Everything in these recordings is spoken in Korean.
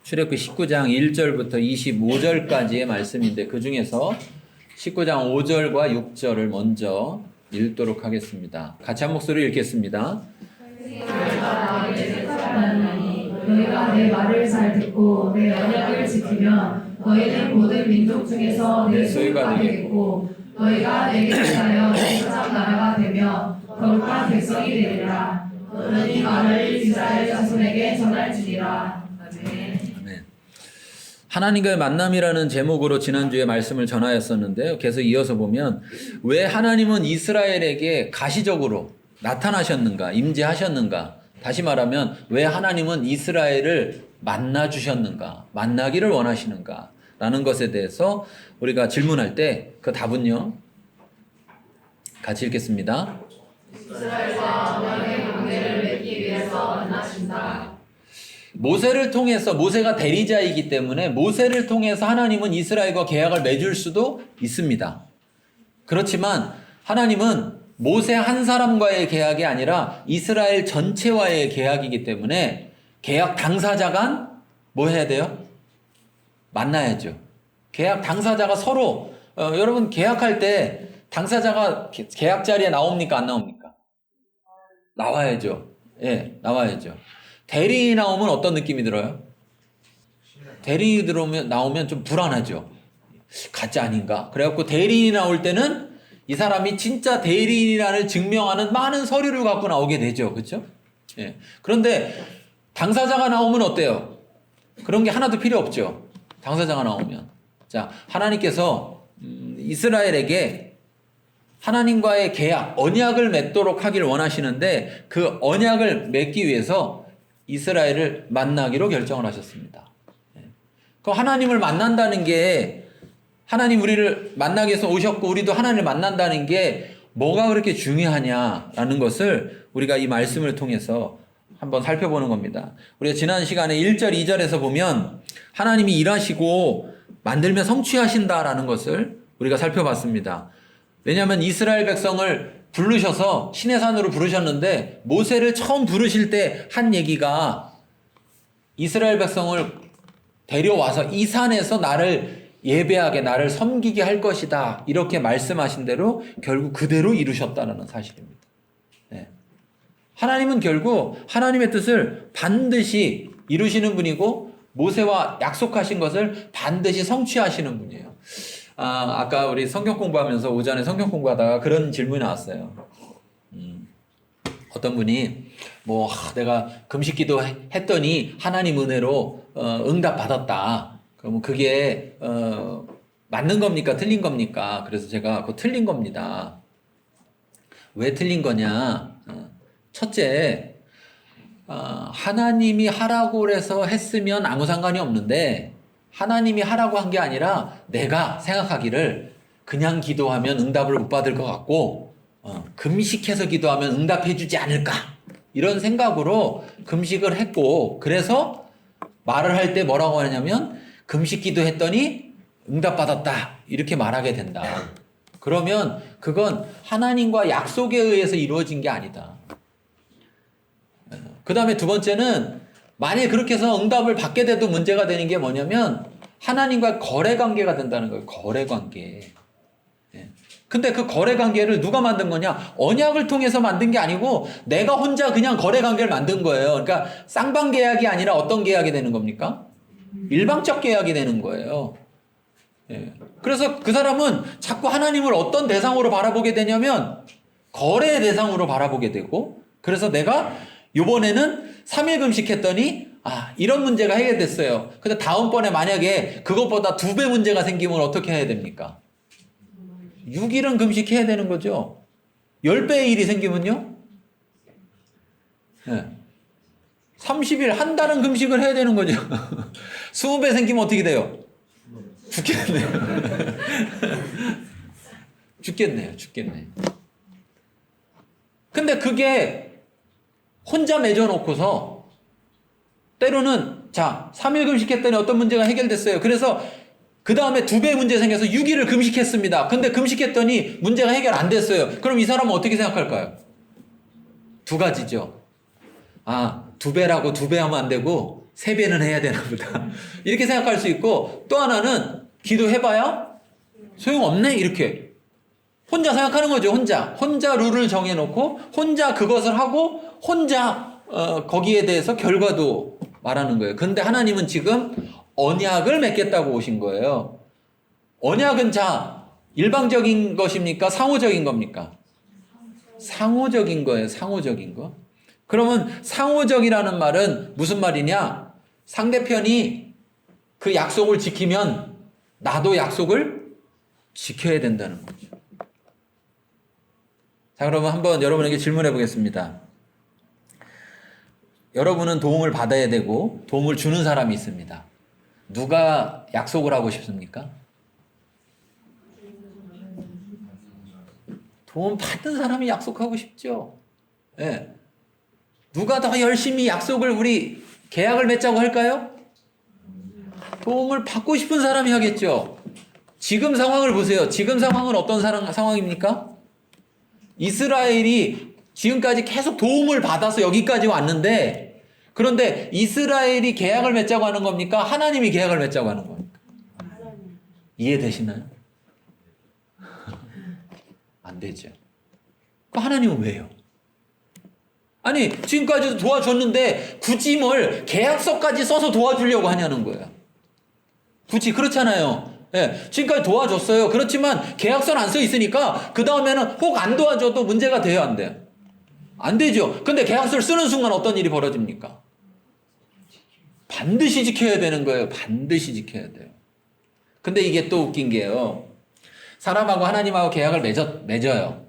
출애굽기 19장 1절부터 25절까지의 말씀인데 그 중에서 19장 5절과 6절을 먼저 읽도록 하겠습니다. 같이 한 목소리 읽겠습니다. 너희가 내 말을 잘 듣고 내 언약을 지키면 너희는 모든 민족 중에서 내 소유가 되겠고 너희가 내게 대하여 지상 나라가 되며 거룩한 백성이 되리라. 너는 이 말을 이스라엘 자손에게 전할지니라. 아멘. 하나님과의 만남이라는 제목으로 지난주에 말씀을 전하였었는데요. 계속 이어서 보면 왜 하나님은 이스라엘에게 가시적으로 나타나셨는가, 임재하셨는가, 다시 말하면 왜 하나님은 이스라엘을 만나 주셨는가, 만나기를 원하시는가 라는 것에 대해서 우리가 질문할 때 그 답은요, 같이 읽겠습니다. 이스라엘과 언약의 관계를 맺기 위해서 만나신다. 모세를 통해서, 모세가 대리자이기 때문에 모세를 통해서 하나님은 이스라엘과 계약을 맺을 수도 있습니다. 그렇지만 하나님은 모세 한 사람과의 계약이 아니라 이스라엘 전체와의 계약이기 때문에 계약 당사자간 뭐 해야 돼요? 만나야죠. 계약 당사자가 서로 여러분 계약할 때 당사자가 계약 자리에 나옵니까? 안 나옵니까? 나와야죠. 예, 나와야죠. 대리인이 나오면 어떤 느낌이 들어요? 대리인이 나오면 좀 불안하죠. 가짜 아닌가? 그래갖고 대리인이 나올 때는 이 사람이 진짜 대리인이라는 증명하는 많은 서류를 갖고 나오게 되죠. 그렇죠? 예. 그런데 당사자가 나오면 어때요? 그런 게 하나도 필요 없죠. 당사자가 나오면. 자, 하나님께서 이스라엘에게 하나님과의 계약, 언약을 맺도록 하길 원하시는데 그 언약을 맺기 위해서 이스라엘을 만나기로 결정을 하셨습니다. 그 하나님을 만난다는 게, 하나님 우리를 만나기 위해서 오셨고 우리도 하나님을 만난다는 게 뭐가 그렇게 중요하냐라는 것을 우리가 이 말씀을 통해서 한번 살펴보는 겁니다. 우리가 지난 시간에 1절, 2절에서 보면 하나님이 일하시고 만들며 성취하신다라는 것을 우리가 살펴봤습니다. 왜냐하면 이스라엘 백성을 부르셔서 시내산으로 부르셨는데 모세를 처음 부르실 때 한 얘기가 이스라엘 백성을 데려와서 이 산에서 나를 예배하게, 나를 섬기게 할 것이다, 이렇게 말씀하신 대로 결국 그대로 이루셨다는 사실입니다. 네. 하나님은 결국 하나님의 뜻을 반드시 이루시는 분이고 모세와 약속하신 것을 반드시 성취하시는 분이에요. 아까 우리 성경 공부하면서 오전에 성경 공부하다가 그런 질문이 나왔어요. 어떤 분이 내가 금식 기도 했더니 하나님 은혜로 응답 받았다. 그럼 그게 맞는 겁니까? 틀린 겁니까? 그래서 제가 그거 틀린 겁니다. 왜 틀린 거냐? 첫째, 하나님이 하라고 해서 했으면 아무 상관이 없는데 하나님이 하라고 한 게 아니라 내가 생각하기를 그냥 기도하면 응답을 못 받을 것 같고 금식해서 기도하면 응답해 주지 않을까, 이런 생각으로 금식을 했고, 그래서 말을 할 때 뭐라고 하냐면 금식 기도했더니 응답받았다, 이렇게 말하게 된다. 그러면 그건 하나님과 약속에 의해서 이루어진 게 아니다. 그 다음에 두 번째는 만약에 그렇게 해서 응답을 받게 돼도 문제가 되는 게 뭐냐면 하나님과 거래 관계가 된다는 거예요. 거래 관계. 근데 그 거래 관계를 누가 만든 거냐? 언약을 통해서 만든 게 아니고 내가 혼자 그냥 거래 관계를 만든 거예요. 그러니까 쌍방 계약이 아니라 어떤 계약이 되는 겁니까? 일방적 계약이 되는 거예요. 그래서 그 사람은 자꾸 하나님을 어떤 대상으로 바라보게 되냐면 거래의 대상으로 바라보게 되고, 그래서 내가 요번에는 3일 금식했더니 이런 문제가 해결됐어요. 근데 다음번에 만약에 그것보다 2배 문제가 생기면 어떻게 해야 됩니까? 6일은 금식해야 되는 거죠. 10배의 일이 생기면요? 30일, 한 달은 금식을 해야 되는 거죠. 20배 생기면 어떻게 돼요? 죽겠네요. 죽겠네. 근데 그게 혼자 맺어놓고서 때로는 3일 금식했더니 어떤 문제가 해결됐어요. 그래서 그 다음에 2배 문제 생겨서 6일을 금식했습니다. 근데 금식했더니 문제가 해결 안 됐어요. 그럼 이 사람은 어떻게 생각할까요? 두 가지죠. 2배라고 2배 하면 안 되고 3배는 해야 되나 보다. 이렇게 생각할 수 있고, 또 하나는 기도해봐야 소용없네? 이렇게. 혼자 생각하는 거죠, 혼자. 혼자 룰을 정해놓고, 혼자 그것을 하고, 혼자, 거기에 대해서 결과도 말하는 거예요. 근데 하나님은 지금 언약을 맺겠다고 오신 거예요. 언약은 자, 일방적인 것입니까? 상호적인 겁니까? 상호적인 거예요, 상호적인 거. 그러면 상호적이라는 말은 무슨 말이냐? 상대편이 그 약속을 지키면 나도 약속을 지켜야 된다는 거죠. 자, 그러면 한번 여러분에게 질문해 보겠습니다. 여러분은 도움을 받아야 되고 도움을 주는 사람이 있습니다. 누가 약속을 하고 싶습니까? 도움 받는 사람이 약속하고 싶죠. 예. 누가 더 열심히 약속을 우리 계약을 맺자고 할까요? 도움을 받고 싶은 사람이 하겠죠. 지금 상황을 보세요. 지금 상황은 어떤 상황입니까? 이스라엘이 지금까지 계속 도움을 받아서 여기까지 왔는데, 그런데 이스라엘이 계약을 맺자고 하는 겁니까? 하나님이 계약을 맺자고 하는 겁니까? 이해되시나요? 안 되죠. 하나님은 왜요? 아니, 지금까지도 도와줬는데 굳이 뭘 계약서까지 써서 도와주려고 하냐는 거예요. 굳이 그렇잖아요. 예, 지금까지 도와줬어요. 그렇지만 계약서는 안 써 있으니까 그 다음에는 혹 안 도와줘도 문제가 돼요, 안 돼요? 안 되죠. 근데 계약서를 쓰는 순간 어떤 일이 벌어집니까? 반드시 지켜야 되는 거예요. 반드시 지켜야 돼요. 근데 이게 또 웃긴 게요. 사람하고 하나님하고 계약을 맺어요.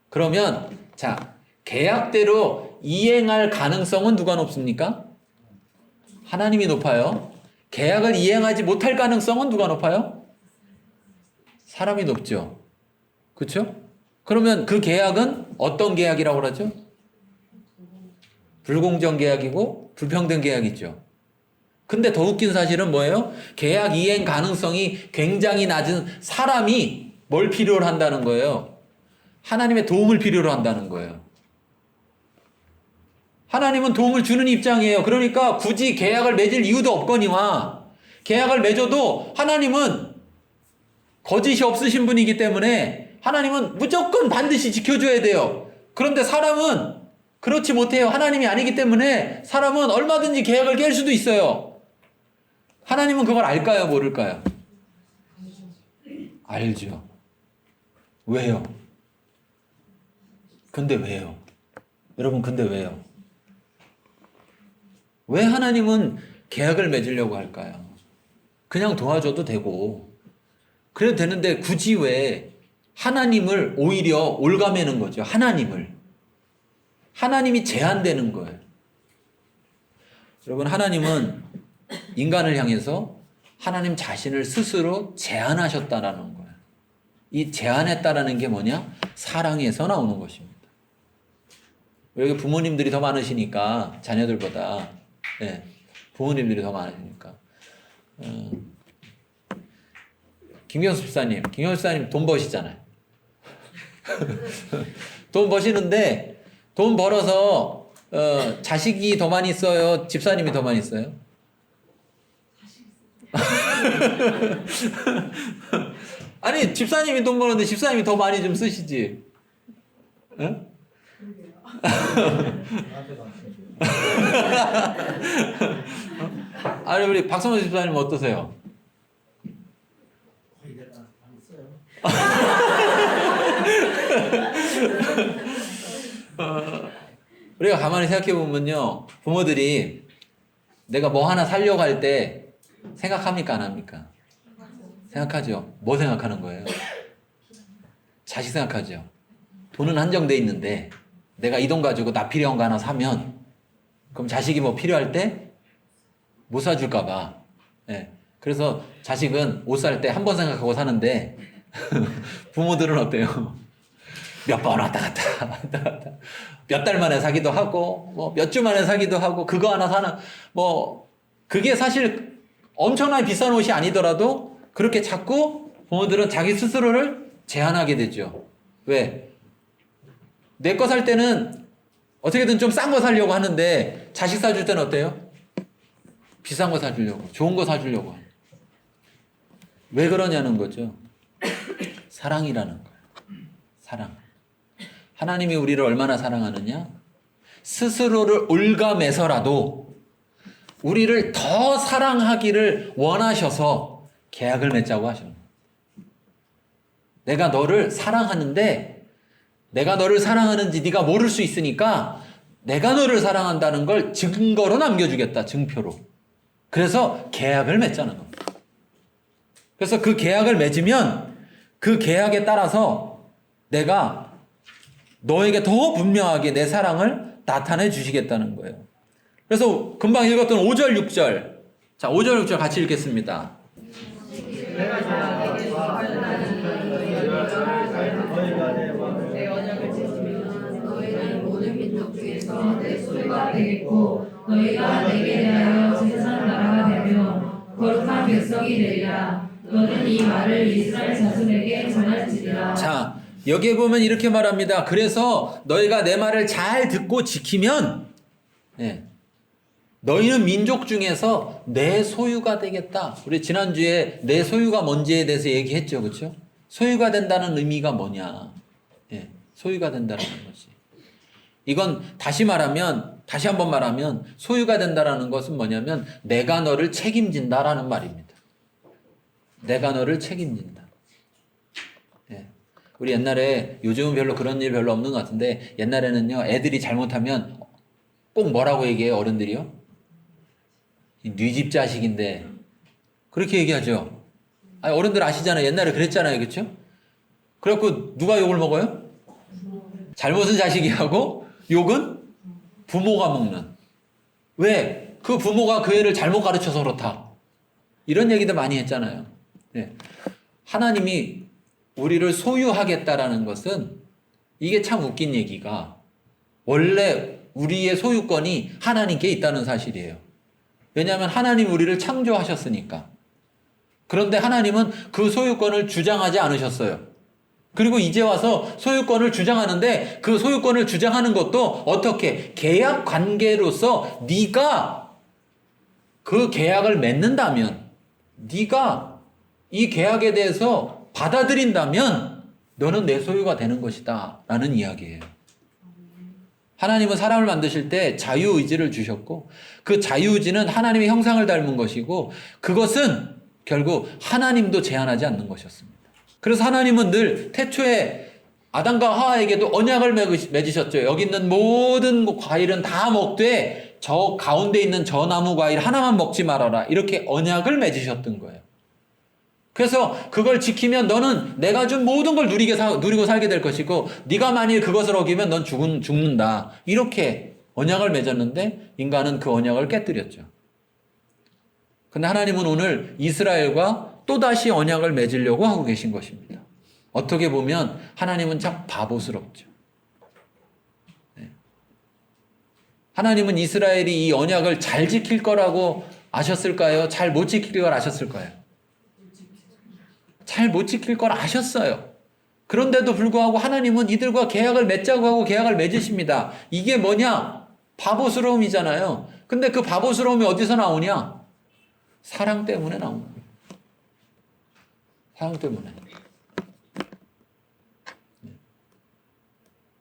그러면 자, 계약대로 이행할 가능성은 누가 높습니까? 하나님이 높아요. 계약을 이행하지 못할 가능성은 누가 높아요? 사람이 높죠. 그렇죠? 그러면 그 계약은 어떤 계약이라고 그러죠? 불공정 계약이고 불평등 계약이죠. 근데 더 웃긴 사실은 뭐예요? 계약 이행 가능성이 굉장히 낮은 사람이 뭘 필요로 한다는 거예요? 하나님의 도움을 필요로 한다는 거예요. 하나님은 도움을 주는 입장이에요. 그러니까 굳이 계약을 맺을 이유도 없거니와 계약을 맺어도 하나님은 거짓이 없으신 분이기 때문에 하나님은 무조건 반드시 지켜줘야 돼요. 그런데 사람은 그렇지 못해요. 하나님이 아니기 때문에 사람은 얼마든지 계약을 깰 수도 있어요. 하나님은 그걸 알까요? 모를까요? 알죠. 왜요? 근데 왜요? 여러분, 근데 왜요? 왜 하나님은 계약을 맺으려고 할까요? 그냥 도와줘도 되고 그래도 되는데 굳이 왜 하나님을 오히려 올가매는 거죠. 하나님이 제한되는 거예요. 여러분, 하나님은 인간을 향해서 하나님 자신을 스스로 제한하셨다라는 거예요. 이 제한했다라는 게 뭐냐? 사랑에서 나오는 것입니다. 여기 부모님들이 더 많으시니까 자녀들보다, 네, 부모님들이 더 많으시니까. 김경수 집사님 돈 버시잖아요. 돈 버시는데 돈 벌어서 자식이 더 많이 써요? 집사님이 더 많이 써요? 아니, 집사님이 돈 버는데 집사님이 더 많이 좀 쓰시지. 응? 아니, 우리 박성호 집사님 어떠세요? 우리가 가만히 생각해 보면요, 부모들이 내가 뭐 하나 살려고 할 때 생각합니까, 안 합니까? 생각하죠. 뭐 생각하는 거예요? 자식 생각하죠. 돈은 한정돼 있는데 내가 이 돈 가지고 나 필요한 거 하나 사면 그럼 자식이 뭐 필요할 때 못 사줄까 봐. 네. 그래서 자식은 옷 살 때 한 번 생각하고 사는데 부모들은 어때요? 몇 번 왔다 갔다 몇 달 만에 사기도 하고 뭐 몇 주 만에 사기도 하고 그거 하나 사는, 뭐 그게 사실 엄청나게 비싼 옷이 아니더라도 그렇게 자꾸 부모들은 자기 스스로를 제한하게 되죠. 왜? 내 거 살 때는 어떻게든 좀 싼 거 사려고 하는데 자식 사줄 때는 어때요? 비싼 거 사주려고, 좋은 거 사주려고. 왜 그러냐는 거죠. 사랑이라는 거예요. 사랑. 하나님이 우리를 얼마나 사랑하느냐? 스스로를 올가매서라도 우리를 더 사랑하기를 원하셔서 계약을 맺자고 하시는 거예요. 내가 너를 사랑하는데 내가 너를 사랑하는지 네가 모를 수 있으니까 내가 너를 사랑한다는 걸 증거로 남겨주겠다. 증표로. 그래서 계약을 맺자는 겁니다. 그래서 그 계약을 맺으면 그 계약에 따라서 내가 너에게 더 분명하게 내 사랑을 나타내 주시겠다는 거예요. 그래서 금방 읽었던 5절, 6절. 자, 5절, 6절 같이 읽겠습니다. 내 언약을 지키면 너희는 모든 민족 중에서 내 소유가 되겠고 너희가 내게 대하여 제사장 나라가 되며 거룩한 백성이 되리라. 너는 이 말을 이스라엘 자손에게 전할지니라. 자, 여기에 보면 이렇게 말합니다. 그래서 너희가 내 말을 잘 듣고 지키면 너희는 민족 중에서 내 소유가 되겠다. 우리 지난주에 내 소유가 뭔지에 대해서 얘기했죠. 그렇죠? 소유가 된다는 의미가 뭐냐. 소유가 된다는 것이. 이건 다시 한번 말하면 소유가 된다는 것은 뭐냐면 내가 너를 책임진다라는 말입니다. 내가 너를 책임진다. 우리 옛날에, 요즘은 별로 그런 일 별로 없는 것 같은데 옛날에는요, 애들이 잘못하면 꼭 뭐라고 얘기해요, 어른들이요? 네 집 자식인데. 그렇게 얘기하죠. 아니, 어른들 아시잖아요. 옛날에 그랬잖아요. 그렇죠? 그래갖고 누가 욕을 먹어요? 잘못은 자식이 하고 욕은 부모가 먹는. 왜? 그 부모가 그 애를 잘못 가르쳐서 그렇다. 이런 얘기도 많이 했잖아요. 하나님이 우리를 소유하겠다라는 것은, 이게 참 웃긴 얘기가, 원래 우리의 소유권이 하나님께 있다는 사실이에요. 왜냐하면 하나님 우리를 창조하셨으니까. 그런데 하나님은 그 소유권을 주장하지 않으셨어요. 그리고 이제 와서 소유권을 주장하는데 그 소유권을 주장하는 것도 어떻게? 계약 관계로서 네가 그 계약을 맺는다면, 네가 이 계약에 대해서 받아들인다면 너는 내 소유가 되는 것이다 라는 이야기예요. 하나님은 사람을 만드실 때 자유의지를 주셨고, 그 자유의지는 하나님의 형상을 닮은 것이고, 그것은 결국 하나님도 제한하지 않는 것이었습니다. 그래서 하나님은 늘 태초에 아담과 하와에게도 언약을 맺으셨죠. 여기 있는 모든 과일은 다 먹되 저 가운데 있는 저 나무 과일 하나만 먹지 말아라. 이렇게 언약을 맺으셨던 거예요. 그래서 그걸 지키면 너는 내가 준 모든 걸 누리고 살게 될 것이고, 네가 만일 그것을 어기면 넌 죽는다. 이렇게 언약을 맺었는데 인간은 그 언약을 깨뜨렸죠. 근데 하나님은 오늘 이스라엘과 또다시 언약을 맺으려고 하고 계신 것입니다. 어떻게 보면 하나님은 참 바보스럽죠. 하나님은 이스라엘이 이 언약을 잘 지킬 거라고 아셨을까요? 잘 못 지킬 걸 아셨을까요? 잘 못 지킬 걸 아셨어요. 그런데도 불구하고 하나님은 이들과 계약을 맺자고 하고 계약을 맺으십니다. 이게 뭐냐? 바보스러움이잖아요. 근데 그 바보스러움이 어디서 나오냐? 사랑 때문에 나오는 거예요. 사랑 때문에.